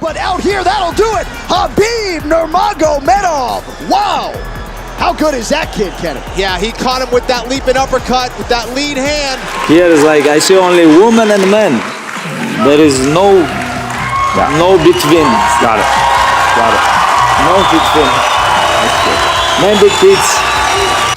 but out here, that'll do it. Khabib Nurmagomedov. Wow. How good is that kid, Kenny? Yeah, he caught him with that leaping uppercut, with that lead hand. Here is like, I see only women and men. There is no between. Got it. No between. Men big kids.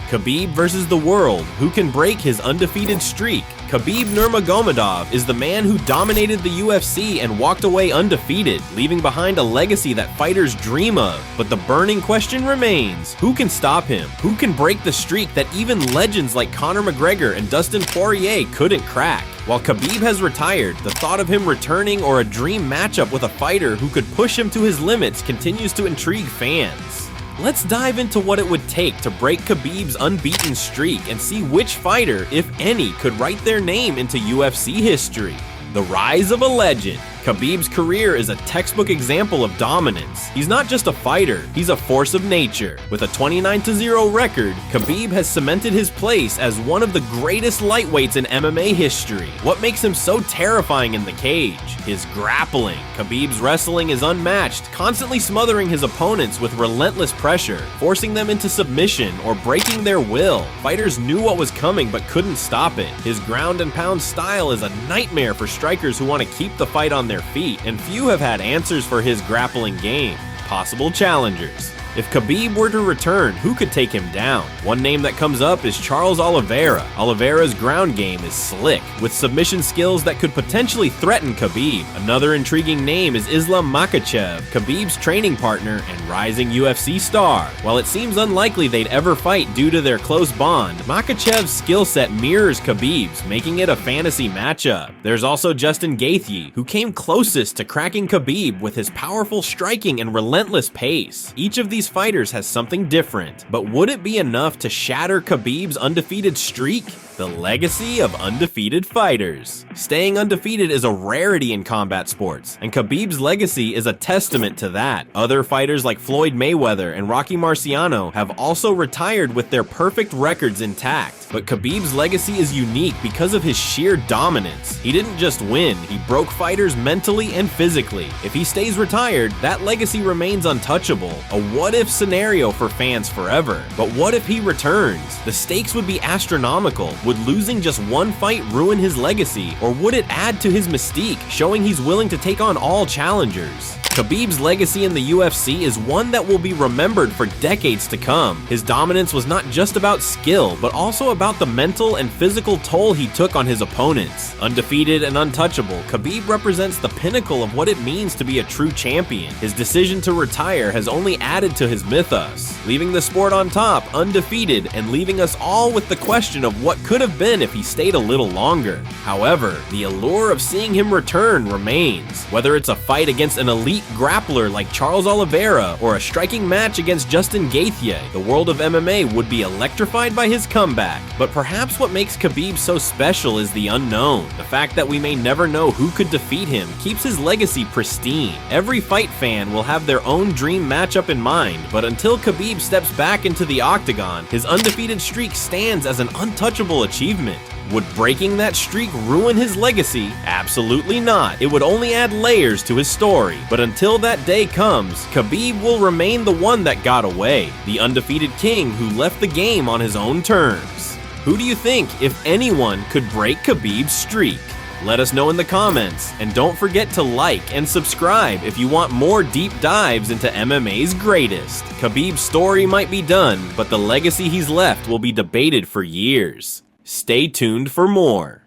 Khabib versus the world. Who can break his undefeated streak? Khabib Nurmagomedov is the man who dominated the UFC and walked away undefeated, leaving behind a legacy that fighters dream of. But the burning question remains, who can stop him? Who can break the streak that even legends like Conor McGregor and Dustin Poirier couldn't crack? While Khabib has retired, the thought of him returning or a dream matchup with a fighter who could push him to his limits continues to intrigue fans. Let's dive into what it would take to break Khabib's unbeaten streak and see which fighter, if any, could write their name into UFC history. The rise of a legend. Khabib's career is a textbook example of dominance. He's not just a fighter, he's a force of nature. With a 29-0 record, Khabib has cemented his place as one of the greatest lightweights in MMA history. What makes him so terrifying in the cage? His grappling. Khabib's wrestling is unmatched, constantly smothering his opponents with relentless pressure, forcing them into submission or breaking their will. Fighters knew what was coming but couldn't stop it. His ground and pound style is a nightmare for strikers who want to keep the fight on their feet, and few have had answers for his grappling game. Possible challengers. If Khabib were to return, who could take him down? One name that comes up is Charles Oliveira. Oliveira's ground game is slick, with submission skills that could potentially threaten Khabib. Another intriguing name is Islam Makhachev, Khabib's training partner and rising UFC star. While it seems unlikely they'd ever fight due to their close bond, Makhachev's skill set mirrors Khabib's, making it a fantasy matchup. There's also Justin Gaethje, who came closest to cracking Khabib with his powerful striking and relentless pace. Each of these fighters has something different, but would it be enough to shatter Khabib's undefeated streak? The legacy of undefeated fighters. Staying undefeated is a rarity in combat sports, and Khabib's legacy is a testament to that. Other fighters like Floyd Mayweather and Rocky Marciano have also retired with their perfect records intact, but Khabib's legacy is unique because of his sheer dominance. He didn't just win, he broke fighters mentally and physically. If he stays retired, that legacy remains untouchable, a what-if scenario for fans forever. But what if he returns? The stakes would be astronomical. Would losing just one fight ruin his legacy, or would it add to his mystique, showing he's willing to take on all challengers? Khabib's legacy in the UFC is one that will be remembered for decades to come. His dominance was not just about skill, but also about the mental and physical toll he took on his opponents. Undefeated and untouchable, Khabib represents the pinnacle of what it means to be a true champion. His decision to retire has only added to his mythos, leaving the sport on top, undefeated, and leaving us all with the question of what could have been if he stayed a little longer. However, the allure of seeing him return remains. Whether it's a fight against an elite grappler like Charles Oliveira or a striking match against Justin Gaethje, the world of MMA would be electrified by his comeback. But perhaps what makes Khabib so special is the unknown. The fact that we may never know who could defeat him keeps his legacy pristine. Every fight fan will have their own dream matchup in mind, but until Khabib steps back into the octagon, his undefeated streak stands as an untouchable achievement. Would breaking that streak ruin his legacy? Absolutely not. It would only add layers to his story. But until that day comes, Khabib will remain the one that got away, the undefeated king who left the game on his own terms. Who do you think, if anyone, could break Khabib's streak? Let us know in the comments, and don't forget to like and subscribe if you want more deep dives into MMA's greatest. Khabib's story might be done, but the legacy he's left will be debated for years. Stay tuned for more.